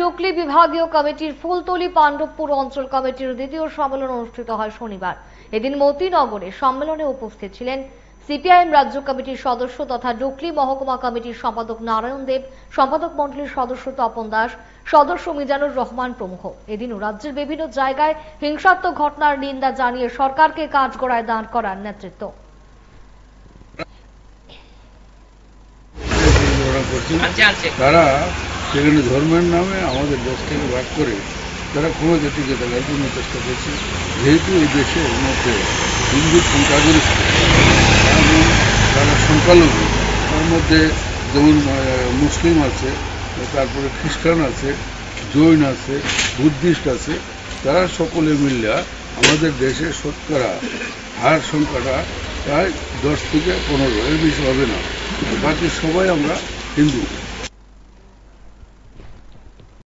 ডুকলি বিভাগীয় কমিটির ফুলতলি পাণ্ডবপুর অঞ্চল কমিটির দ্বিতীয় সম্মেলন অনুষ্ঠিত হয় শনিবার। এদিন মতিনগরে সম্মেলনে উপস্থিত ছিলেন সিপিআইএম রাজ্য কমিটির সদস্য তথা ডুকলি মহকুমা কমিটির সম্পাদক নারায়ণ দেব, সম্পাদক মণ্ডলীর সদস্য তপন দাস, সদস্য মিজানুর রহমান প্রমুখ। এদিনও রাজ্যের বিভিন্ন জায়গায় হিংসাত্মক ঘটনার নিন্দা জানিয়ে সরকারকে কাঠগড়ায় দাঁড় করার নেতৃত্ব। তারা সেখানে ধর্মের নামে আমাদের দেশটাকে ভাগ করে তারা কোনো জাতিকে দেখার জন্য চেষ্টা করছে। যেহেতু এই দেশের মধ্যে হিন্দু সংখ্যাগরিষ্ঠ এবং যারা সংখ্যালঘু, তার মধ্যে যেমন মুসলিম আছে, তারপরে খ্রিস্টান আছে, জৈন আছে, বুদ্ধিস্ট আছে, তারা সকলে মিলিয়া আমাদের দেশের শতকরা হার সংখ্যাটা প্রায় 10 থেকে 15, এর বেশি হবে না। বাকি সবাই আমরা হিন্দু।